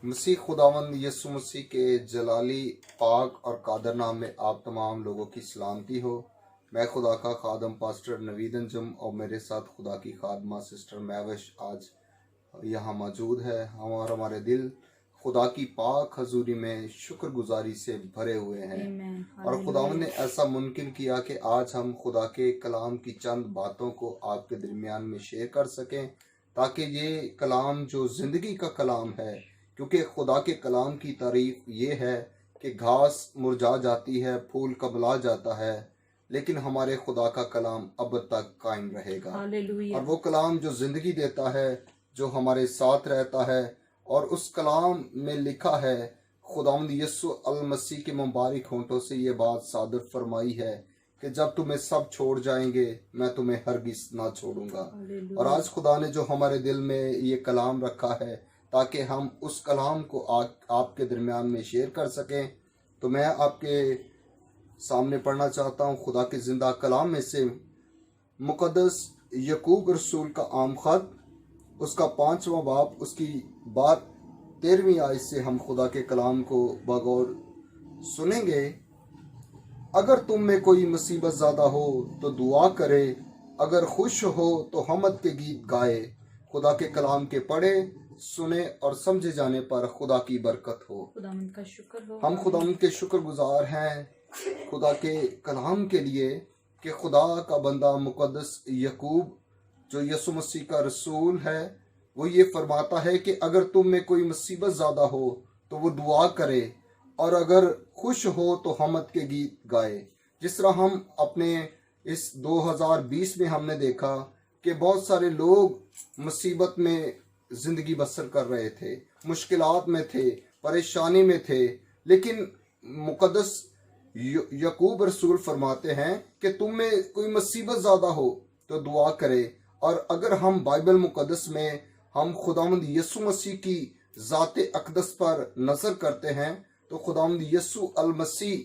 मसीह खुदावंद यीशु मसीह के जलाली पाक और कादर नाम में आप तमाम लोगों की सलामती हो। मैं खुदा का खादम पास्टर नवीद अंजुम और मेरे साथ खुदा की खादमा सिस्टर महविश आज यहाँ मौजूद है। हम और हमारे दिल खुदा की पाक हजूरी में शुक्रगुजारी से भरे हुए हैं और खुदावंद ने ऐसा मुमकिन किया कि आज हम खुदा के कलाम की चंद बातों को आपके दरमियान में शेयर कर सकें, ताकि ये कलाम जो ज़िंदगी का कलाम है, क्योंकि खुदा के कलाम की तारीफ ये है कि घास मुरझा जाती है, फूल कबला जाता है, लेकिन हमारे खुदा का कलाम अब तक कायम रहेगा। और वो कलाम जो ज़िंदगी देता है, जो हमारे साथ रहता है, और उस कलाम में लिखा है खुदावंद यीशु अल मसीह के मुबारक होंठों से ये बात सादर फरमाई है कि जब तुम्हें सब छोड़ जाएंगे मैं तुम्हें हरगिज़ ना छोड़ूंगा। और आज खुदा ने जो हमारे दिल में ये कलाम रखा है ताकि हम उस कलाम को आपके दरमियान में शेयर कर सकें, तो मैं आपके सामने पढ़ना चाहता हूँ खुदा के ज़िंदा कलाम में से मुक़द्दस याकूब रसूल का आम ख़त, उसका 5वां बाब, उसकी बात 13वीं आयत से हम खुदा के कलाम को बगौर सुनेंगे। अगर तुम में कोई मुसीबत ज़्यादा हो तो दुआ करे, अगर खुश हो तो हमद के गीत गाए। खुदा के कलाम के पढ़े, सुने और समझे जाने पर खुदा की बरकत हो। खुदावंद का शुक्र हो। हम खुदावंद के शुक्रगुजार हैं खुदा के कलाम के लिए कि खुदा का बंदा मुक़द्दस याकूब जो यीशु मसीह का रसूल है, वो ये फरमाता है कि अगर तुम में कोई मुसीबत ज़्यादा हो तो वो दुआ करे, और अगर खुश हो तो हमद के गीत गाए। जिस तरह हम अपने इस 2020 में हमने देखा कि बहुत सारे लोग मुसीबत में ज़िंदगी बसर कर रहे थे, मुश्किलात में थे, परेशानी में थे, लेकिन मुक़द्दस याकूब रसूल फरमाते हैं कि तुम में कोई मुसीबत ज़्यादा हो तो दुआ करे। और अगर हम बाइबल मुक़द्दस में हम खुदावंद यीशु मसीह की ज़ाते अक़दस पर नज़र करते हैं तो खुदावंद यीशु अल मसीह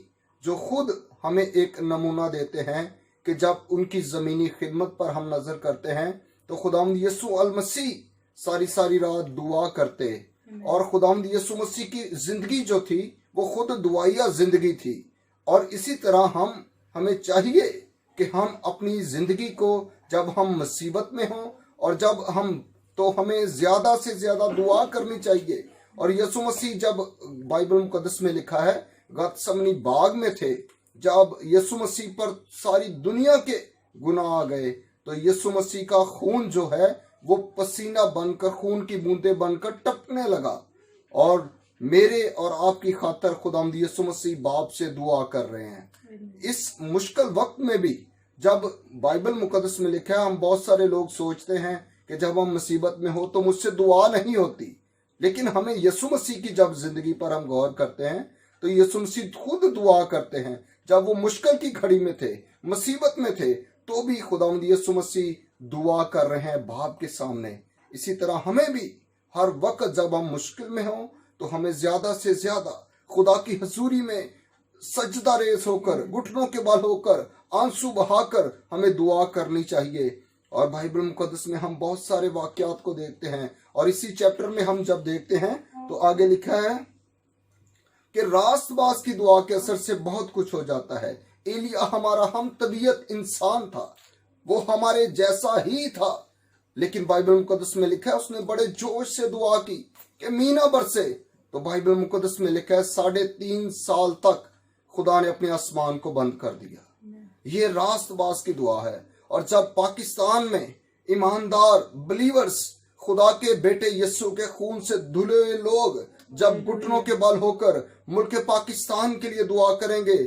जो खुद हमें एक नमूना देते हैं कि जब उनकी ज़मीनी खिदमत पर हम नज़र करते हैं तो खुदावंद यीशु अल मसीह सारी सारी रात दुआ करते, और खुदावंद यीशु मसीह की ज़िंदगी जो थी वो खुद दुआया ज़िंदगी थी। और इसी तरह हमें चाहिए कि हम अपनी ज़िंदगी को जब हम मुसीबत में हों और जब हम तो हमें ज़्यादा से ज़्यादा दुआ करनी चाहिए। और यीशु मसीह जब बाइबल मुक़द्दस में लिखा है गतसमनी बाग में थे, जब यीशु मसीह पर सारी दुनिया के गुनाह आ गए तो यीशु मसीह का खून जो है वो पसीना बनकर, खून की बूंदें बनकर टपकने लगा, और मेरे और आपकी खातर खुदावंद यीशु मसीह बाप से दुआ कर रहे हैं। इस मुश्किल वक्त में भी जब बाइबल मुक़द्दस में लिखा है, हम बहुत सारे लोग सोचते हैं कि जब हम मुसीबत में हो तो मुझसे दुआ नहीं होती, लेकिन हमें यीशु मसीह की जब जिंदगी पर हम गौर करते हैं तो यीशु मसीह खुद दुआ करते हैं। जब वो मुश्किल की घड़ी में थे, मुसीबत में थे, तो भी खुदावंद यीशु मसीह दुआ कर रहे हैं बाप के सामने। इसी तरह हमें भी हर वक्त जब हम मुश्किल में हों तो हमें ज़्यादा से ज़्यादा खुदा की हजूरी में सजदा रेस होकर, घुटनों के बल होकर, आंसू बहाकर हमें दुआ करनी चाहिए। और बाइबल मुक़द्दस में हम बहुत सारे वाक़यात को देखते हैं, और इसी चैप्टर में हम जब देखते हैं तो आगे लिखा है कि रास्तबाज की दुआ के असर से बहुत कुछ हो जाता है। एलिया हमारा हम तबीयत इंसान था, वो हमारे जैसा ही था, लेकिन बाइबल मुक़द्दस में लिखा है उसने बड़े जोश से दुआ की कि मीना बरसे। तो बाइबल मुक़द्दस में लिखा है 3.5 साल तक खुदा ने अपने आसमान को बंद कर दिया। ये रास्तबाज की दुआ है। और जब पाकिस्तान में ईमानदार बिलीवर्स, खुदा के बेटे यीशु के खून से धुले हुए लोग जब घुटनों के बल होकर मुल्क पाकिस्तान के लिए दुआ करेंगे,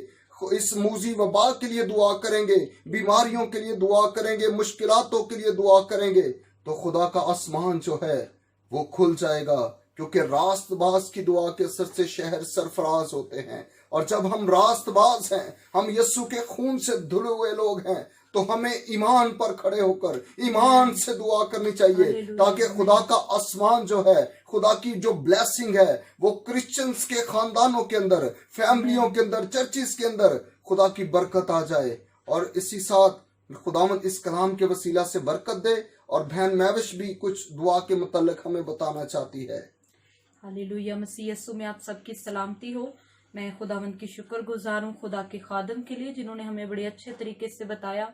इस मूजी वबा के लिए दुआ करेंगे, बीमारियों के लिए दुआ करेंगे, मुश्किलातों के लिए दुआ करेंगे, तो खुदा का आसमान जो है वो खुल जाएगा, क्योंकि रास्तबाज की दुआ के असर से शहर सरफराज होते हैं। और जब हम रास्तबाज हैं, हम यीशु के खून से धुले हुए लोग हैं, तो हमें ईमान पर खड़े होकर ईमान से दुआ करनी चाहिए, ताकि खुदा का आसमान जो है, खुदा की जो ब्लेसिंग है वो क्रिश्चियंस के खानदानों के अंदर, फैमिलियों के अंदर, चर्चिस के अंदर खुदा की बरकत आ जाए। और इसी साथ खुदावंद इस कलाम के वसीला से बरकत दे। और बहन महविश भी कुछ दुआ के मुतालिक हमें बताना चाहती है। हालेलुया। मसीह यीशु में आप सबकी सलामती हो। मैं खुदावंद की शुक्रगुजार हूँ खुदा के खादम के लिए, जिन्होंने हमें बड़े अच्छे तरीके से बताया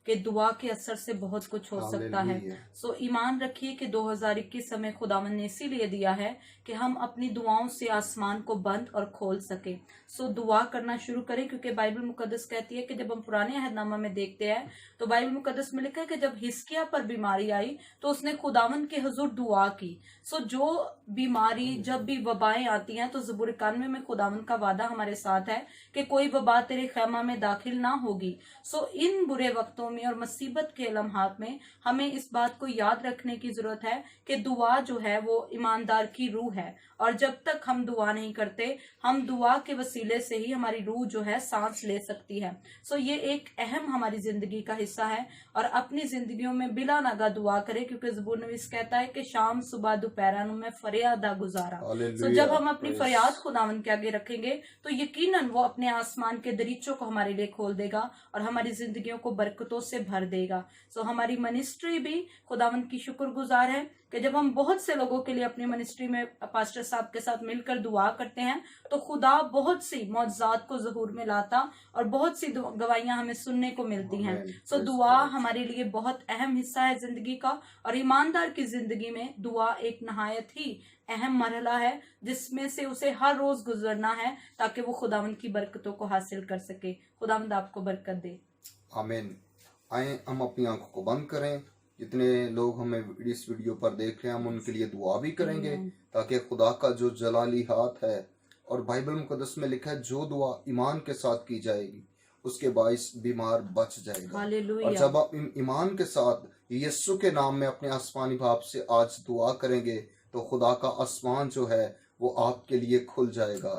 कि दुआ के असर से बहुत कुछ हो सकता है। सो ईमान रखिए कि 2021 हमें खुदावंद ने इसीलिए दिया है कि हम अपनी दुआओं से आसमान को बंद और खोल सके। सो दुआ करना शुरू करें, क्योंकि बाइबल मुकद्दस कहती है कि जब हम पुराने अहदनामा में देखते हैं तो बाइबल मुकद्दस में लिखा है कि जब हिस्किया पर बीमारी आई तो उसने खुदावंद के हुजूर दुआ की। सो जो बीमारी, जब भी वबाएं आती हैं तो ज़बूर 91 में खुदावंद का वादा हमारे साथ है कि कोई वबा तेरे खैमा में दाखिल ना होगी। सो इन बुरे वक्तों में और मुसीबत के लम्हात में हमें इस बात को याद रखने की जरूरत है कि दुआ जो है वो ईमानदार की रूह है, और जब तक हम दुआ नहीं करते, हम दुआ के वसीले से ही हमारी रूह जो है सांस ले सकती है। सो ये एक अहम हमारी जिंदगी का हिस्सा है, और अपनी जिंदगियों में बिला नागा दुआ करें, क्योंकि ज़बूर नवीस कहता है कि शाम सुबह दोपहर में फरियादा गुजारा। सो जब हम अपनी फरियाद खुदावंद के आगे रखेंगे तो यकीनन वो अपने आसमान के दरीचों को हमारे लिए खोल देगा और हमारी जिंदगियों को बरकतों से भर देगा। सो हमारी मिनिस्ट्री भी खुदावंद की शुक्रगुजार है कि जब हम बहुत से लोगों के लिए अपनी मिनिस्ट्री में पास्टर साहब के साथ मिलकर दुआ करते हैं तो खुदा बहुत सी मौजज़ात को ज़हूर में लाता और बहुत सी गवाहियां हमें सुनने को मिलती हैं। सो दुआ हमारे लिए बहुत अहम हिस्सा है जिंदगी का, और ईमानदार की जिंदगी में दुआ एक नहायत ही अहम मरहला है जिसमें से उसे हर रोज गुजरना है ताकि वो खुदावंद की बरकतों को हासिल कर सके। खुदावंद आपको बरकत दे। आमीन। आए हम अपनी आंखों को बंद करें। जितने लोग हमें इस वीडियो पर देख रहे हैं हम उनके लिए दुआ भी करेंगे ताकि खुदा का जो जलाली हाथ है, और बाइबल मुकद्दस में लिखा है जो दुआ ईमान के साथ की जाएगी उसके बाइस बीमार बच जाएगा। और जब आप ईमान के साथ यीशु के नाम में अपने आसमानी बाप से आज दुआ करेंगे तो खुदा का आसमान जो है वो आपके लिए खुल जाएगा।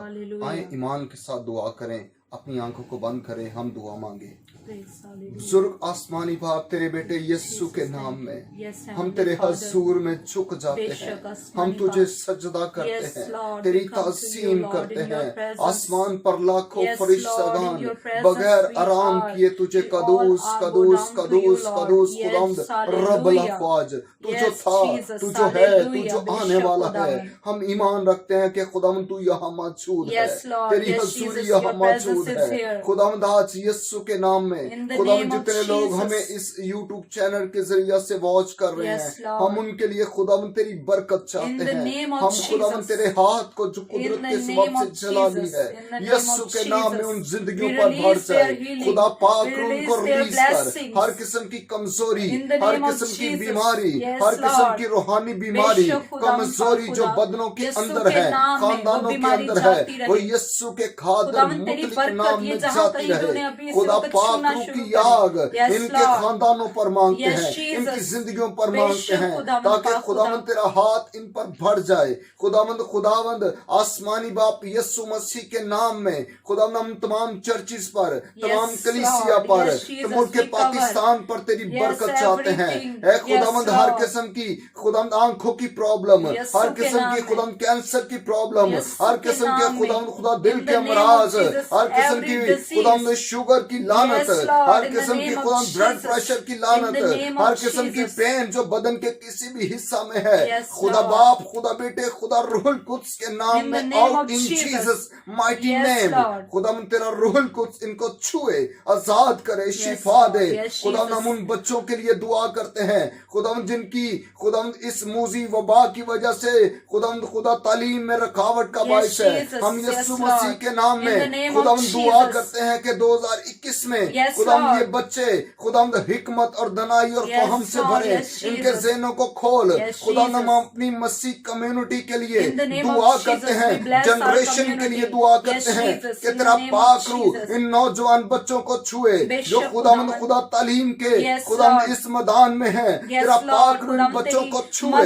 आए ईमान के साथ दुआ करें, अपनी आंखों को बंद करें, हम दुआ मांगे। बुजुर्ग आसमानी बाप तेरे बेटे यीशु के नाम में हम तेरे हजूर में झुक जाते हैं, हम तुझे सजदा करते हैं, तेरी ताज़ीम करते हैं। आसमान पर लाखों फरिश्तागान बगैर आराम किए तुझे कदूस कदूस कदूस कदूस खुदावंद रब्बुल अफ़वाज, तू जो था, तू जो है, तू जो आने वाला है। हम ईमान रखते हैं कि खुदावंद तू यहाँ मौजूद है, तेरी हजूरी यहाँ मौजूद है। खुदावंद आज यीशु के नाम में खुदावंद जितने लोग हमें इस YouTube चैनल के जरिए से वॉच कर रहे हैं हम उनके लिए खुदावंद तेरी बरकत चाहते हैं। हम खुदावंद तेरे हाथ को जो कुदरत के सबब से जला ली है यीशु के नाम में उन जिंदगियों पर भर जाए। खुदा पाक उनको रिलीज कर, हर किस्म की कमजोरी, हर किस्म की बीमारी, हर किस्म की रूहानी बीमारी, कमजोरी जो बदनों के अंदर है, खानदानों के अंदर है, वो यीशु के खादम मुतलिक नाम में जाती रहे। खुदा पाक की आग इनके खानदानों पर मांगते हैं, इनकी जिंदगियों पर मांगते हैं ताकि खुदावंद तेरा हाथ इन पर भर जाए। खुदावंद आसमानी बाप यीशु मसीह के नाम में खुदावंद हम तमाम चर्चिस पर, तमाम कलीसिया पर, मुल्क पाकिस्तान पर तेरी बरकत चाहते हैं। ऐ खुदावंद हर किस्म की खुदावंद आंखों की प्रॉब्लम, हर किस्म की खुदावंद कैंसर की प्रॉब्लम, हर किस्म के खुदावंद खुदा दिल के अमराज, हर किस्म की खुदावंद शुगर की लानत, हर किस्म की खुदा ब्लड प्रेशर की लानत, हर किस्म की पेन जो बदन के किसी भी हिस्सा में है, खुदा बाप, खुदा बेटे, खुदा रूहुल कुद्स के नाम में, out in Jesus mighty name. खुदा तेरा रूहुल कुद्स इनको छुए, आजाद करे, शिफा दे। खुदा हम उन बच्चों के लिए दुआ करते हैं खुदा जिनकी खुदा इस मूजी वबा की वजह से खुदा तालीम में रुकावट का बाइस है। हम यीशु मसीह के नाम में खुदा दुआ करते हैं कि 2021 में खुदा ये बच्चे खुदा हिकमत और दनाई और फहम से भरे, इनके ज़हनों को खोल। खुदा हम अपनी मसीह कम्युनिटी के लिए दुआ करते हैं, जनरेशन के लिए दुआ करते हैं कि तेरा पाक रूह इन नौजवान बच्चों को छुए जो खुदा तालीम के खुदा इस मैदान में है। तेरा पाक रूह बच्चों को छुए,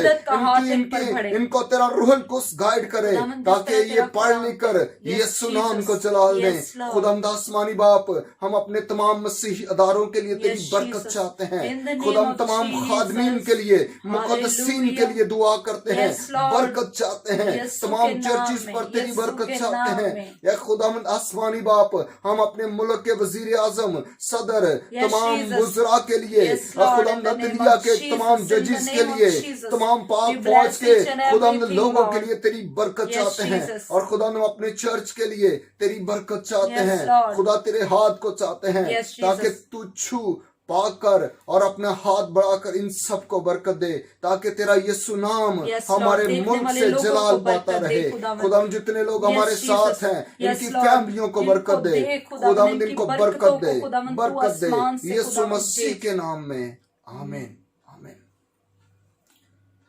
इनको तेरा रूहुल कुद्स गाइड करे ताकि ये पढ़ लिख कर यीशु नाम को जलाल दें, Yes, Lord. खुदावंद आसमानी बाप, हम अपने तमाम मसीही अदारों के लिए तेरी Yes, बरकत Jesus. चाहते हैं। In the name खुदावंद of तमाम Jesus. खादमीन के लिए, मुकद्दसीन के Hallelujah. लिए दुआ करते हैं, Yes, Lord. बरकत चाहते हैं। यीशु तमाम के नाम चर्चिस में, पर तेरी यीशु बरकत के चाहते नाम हैं। में। या खुदावंद आसमानी बाप, हम अपने मुल्क के वजीर आजम, सदर, Yes, तमाम Jesus. वज़रा के लिए, Yes, Lord, खुदावंद in the name अदलिया of के Jesus, तमाम in the जजिस के name of लिए, Jesus. तमाम पाक We फौज bless के each and खुदावंद everything, लोगों के Lord. लिए तेरी बरकत Yes, चाहते हैं। Jesus. और खुदा हम अपने चर्च के लिए तेरी बरकत चाहते Yes, हैं। Lord. खुदा तेरे हाथ को चाहते हैं, Yes, ताकि Jesus. तू छू पाक कर और अपना हाथ बढ़ाकर इन सबको बरकत दे, ताकि तेरा यीशु नाम Yes, हमारे Lord. देखने मुल्क वाले से लोगों जलाल को पाता बरकत दे, रहे। खुदावंद। खुदाम जितने लोग Yes, हमारे Jesus. साथ हैं, Yes, इनकी Lord. फैमिलियों को इनको बरकत दे, दे, खुदावंद, खुदाम इनकी इनको बरकतों बरकत को दे, खुदावंद, तू बरकत दे, आसमान से यीशु खुदावंद मसीह भेज। के नाम में, आमीन आमीन।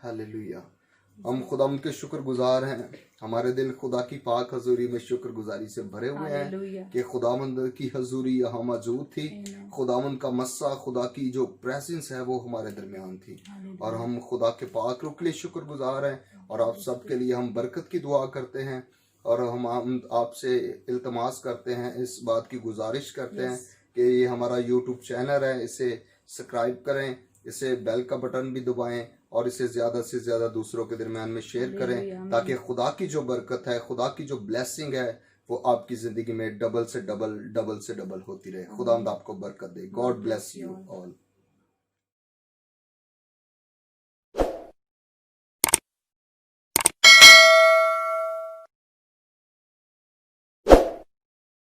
हालेलुया। हम खुदा के शुक्रगुजार हैं। हमारे दिल खुदा की पाक हजूरी में शुक्रगुजारी से भरे हुए हैं हालेलुया। कि खुदावंद की हजूरी यहाँ मौजूद थी। Amen. खुदावंद का मस्सा, खुदा की जो प्रेजेंस है वो हमारे दरमियान थी। और हम खुदा के पाक रूह के लिए शुक्रगुजार हैं और आप सब के लिए हम बरकत की दुआ करते हैं। और हम आपसे इल्तमास करते हैं, इस बात की गुजारिश करते हैं कि ये हमारा यूट्यूब चैनल है, इसे सब्सक्राइब करें, इसे बेल का बटन भी दबाएं और इसे ज़्यादा से ज़्यादा दूसरों के दरमियान में शेयर करें, ताकि खुदा की जो बरकत है, खुदा की जो ब्लेसिंग है, वो आपकी ज़िंदगी में डबल से डबल होती रहे। खुदा आपको बरकत दे। God bless you all.